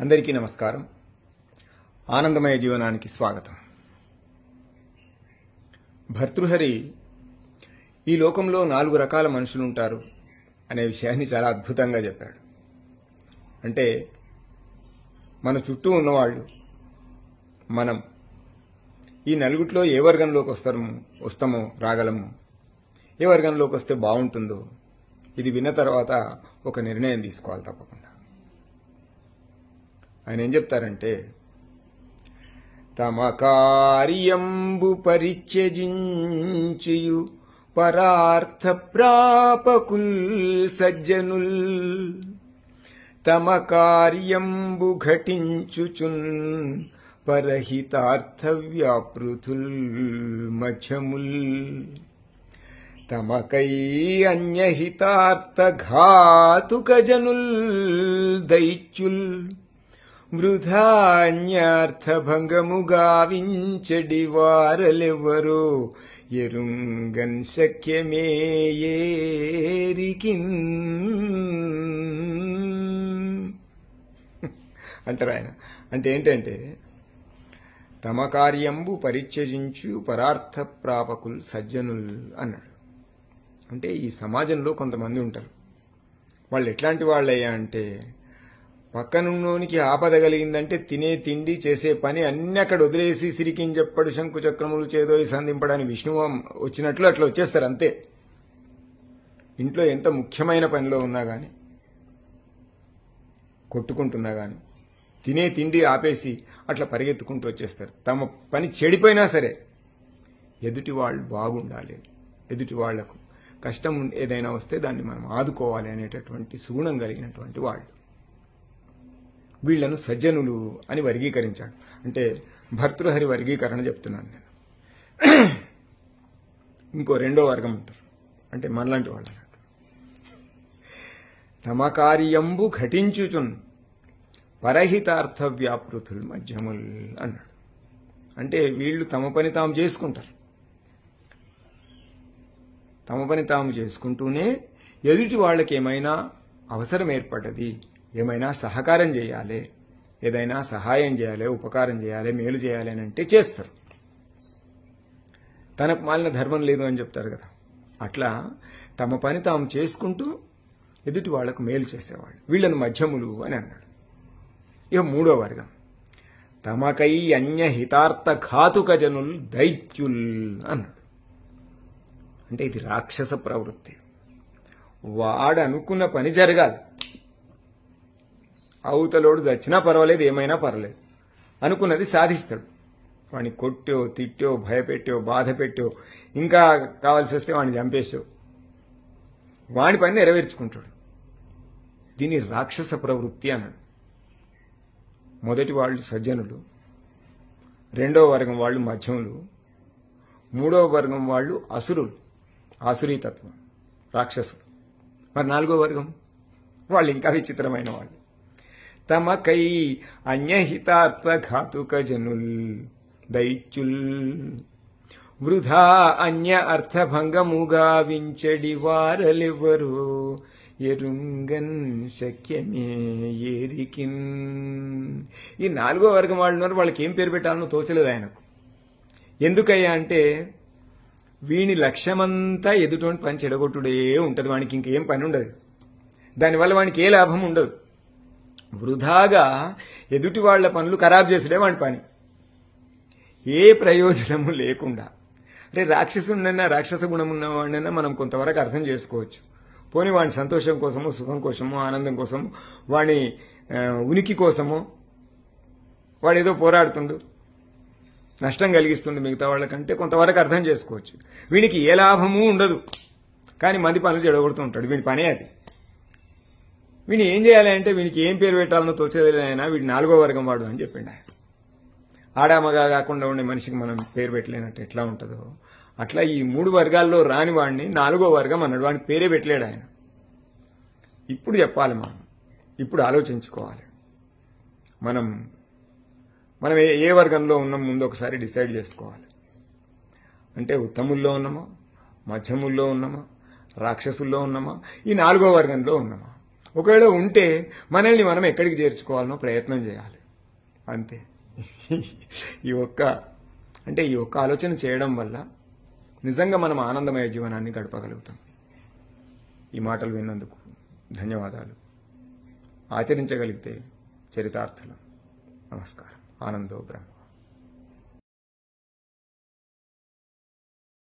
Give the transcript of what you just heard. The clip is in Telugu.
అందరికీ నమస్కారం. ఆనందమయ జీవనానికి స్వాగతం. భర్తృహరి ఈ లోకంలో 4 రకాల మనుషులు ఉంటారు అనే విషయాన్ని చాలా అద్భుతంగా చెప్పాడు. అంటే మన చుట్టూ ఉన్నవాళ్ళు, మనం ఈ నలుగురిలో ఏ వర్గంలోకి వస్తామో రాగలము, ఏ వర్గంలోకి వస్తే బాగుంటుందో ఇది విన్న తర్వాత ఒక నిర్ణయం తీసుకోవాలి తప్పకుండా. ఆయన ఏం చెప్తారంటే, తమ కార్యంబు పరిత్యజించియు పరార్థ ప్రాపకుల్ సజ్జనుల్, తమ కార్యంబు ఘటించుచున్ పరహితార్థ వ్యాపృతుల్ మధ్యముల్, తమకై అన్యహితార్థ ఘాతుక జనుల్ దైత్యుల్, వృధాన్యార్థభంగము గావించడి వారలెవ్వరో ఎరుంగన్ శక్యమే ఏరికిన్ అంటారు ఆయన. అంటే ఏంటంటే, తమ కార్యంబు పరిత్యజించు పరార్థ ప్రాపకుల్ సజ్జనుల్ అన్నాడు. అంటే ఈ సమాజంలో కొంతమంది ఉంటారు. వాళ్ళు ఎట్లాంటి వాళ్ళయ్యా అంటే, పక్కనున్నోనికి ఆపద కలిగిందంటే తినే తిండి చేసే పని అన్ని అక్కడ వదిలేసి సిరికించెప్పడు శంకు చక్రములు చేదోయి సంధింపడానికి విష్ణువు వచ్చినట్లు అట్లా వచ్చేస్తారు అంతే. ఇంట్లో ఎంత ముఖ్యమైన పనిలో ఉన్నా గాని, కొట్టుకుంటున్నా గాని, తినే తిండి ఆపేసి అట్లా పరిగెత్తుకుంటూ వచ్చేస్తారు. తమ పని చెడిపోయినా సరే ఎదుటి వాళ్ళు బాగుండాలి, ఎదుటి వాళ్లకు కష్టం ఏదైనా వస్తే దాన్ని మనం ఆదుకోవాలి అనేటటువంటి సుగుణం కలిగినటువంటి వాళ్ళు. వీళ్లను సజ్జనులు అని వర్గీకరించాడు. అంటే భర్తృహరి వర్గీకరణ చెప్తున్నాను నేను. ఇంకో రెండో వర్గం ఉంటారు, అంటే మనలాంటి వాళ్ళు అన్నట్టు. తమ కార్యంబు ఘటించుచున్ పరహితార్థ వ్యాపృతుల్ మధ్యముల్ అన్నాడు. అంటే వీళ్ళు తమ పని తాము చేసుకుంటారు. తమ పని తాము చేసుకుంటూనే ఎదుటి వాళ్ళకి ఏమైనా అవసరం ఏర్పడ్డది, ఏమైనా సహకారం చేయాలి, ఏదైనా సహాయం చేయాలి, ఉపకారం చేయాలి, మేలు చేయాలి అని అంటే చేస్తారు. తనకు మాలిన ధర్మం లేదు అని చెప్తారు కదా, అట్లా తమ పని తాము చేసుకుంటూ ఎదుటి వాళ్లకు మేలు చేసేవాళ్ళు, వీళ్ళను మధ్యములు అని అన్నాడు. ఇక మూడో వర్గం, తమకై అన్య హితార్థ ఘాతుక జనుల్ దైత్యుల్ అన్నాడు. అంటే ఇది రాక్షస ప్రవృత్తి. వాడు అనుకున్న పని జరగాలి, అవతలోడు చచ్చినా పర్వాలేదు, ఏమైనా పర్వాలేదు, అనుకున్నది సాధిస్తాడు. వాడిని కొట్టో తిట్టో భయపెట్టో బాధ పెట్టో ఇంకా కావాల్సి వస్తే వాడిని చంపేసో వాడి పని నెరవేర్చుకుంటాడు. దీన్ని రాక్షస ప్రవృత్తి అన్నాడు. మొదటి వాళ్ళు సజ్జనులు, రెండో వర్గం వాళ్ళు మధ్యములు, మూడో వర్గం వాళ్ళు అసురులు, ఆసురీతత్వం, రాక్షసులు. మరి నాలుగో వర్గం వాళ్ళు ఇంకా విచిత్రమైన వాళ్ళు. తమకై అన్యహితార్థ ఘాతుక జనుల్ దైత్యుల్, వృధా అన్య అర్థభంగముగా వించడి వారలెవ్వరో ఎరుంగన్ శక్యమే ఏరికిన్. ఈ నాలుగో వర్గం వాళ్ళు ఉన్నారు. వాళ్ళకి ఏం పేరు పెట్టాలనో తోచలేదు ఆయనకు. ఎందుకయ్యా అంటే, వీని లక్ష్యమంతా ఎదుటి పని చెడగొట్టుడే ఉంటుంది. వానికి ఇంకేం పని ఉండదు, దానివల్ల వానికి ఏ లాభం ఉండదు. వృధాగా ఎదుటి వాళ్ల పనులు ఖరాబ్ చేసుడే వాడి పని, ఏ ప్రయోజనము లేకుండా. అంటే రాక్షసుడినైనా రాక్షస గుణం ఉన్నవాడినైనా మనం కొంతవరకు అర్థం చేసుకోవచ్చు. పోనీ వాడి సంతోషం కోసమో సుఖం కోసమో ఆనందం కోసమో వాడి ఉనికి కోసమో వాడేదో పోరాడుతుండు, నష్టం కలిగిస్తుండు మిగతా వాళ్ళకంటే కొంతవరకు అర్థం చేసుకోవచ్చు. వీడికి ఏ లాభము ఉండదు, కానీ మంది పనులు చెడగొడుతూ ఉంటాడు. వీడి పనే అది. వీడిని ఏం చేయాలి అంటే, వీనికి ఏం పేరు పెట్టాలనో తోచేదైనా వీడి నాలుగో వర్గం వాడు అని చెప్పిండు ఆయన. ఆడామగా కాకుండా ఉండే మనిషికి మనం పేరు పెట్టలేనట్టు ఎట్లా ఉంటుందో అట్లా ఈ 3 వర్గాల్లో రాని వాడిని నాలుగో వర్గం అన్నాడు. వాడిని పేరే పెట్టలేడు ఆయన. ఇప్పుడు చెప్పాలి, ఇప్పుడు ఆలోచించుకోవాలి. మనం ఏ వర్గంలో ఉన్నాం ముందు ఒకసారి డిసైడ్ చేసుకోవాలి. అంటే ఉత్తముల్లో ఉన్నామా, మధ్యముల్లో ఉన్నామా, రాక్షసుల్లో ఉన్నామా, ఈ నాలుగో వర్గంలో ఉన్నామా? ఒకవేళ ఉంటే మనల్ని మనం ఎక్కడికి చేర్చుకోవాలనో ప్రయత్నం చేయాలి. అంతే. ఈ ఒక్క ఆలోచన చేయడం వల్ల నిజంగా మనం ఆనందమయ జీవనాన్ని గడపగలుగుతాం. ఈ మాటలు విన్నందుకు ధన్యవాదాలు. ఆచరించగలిగితే చరితార్థులు. నమస్కారం. ఆనందో బ్రహ్మ.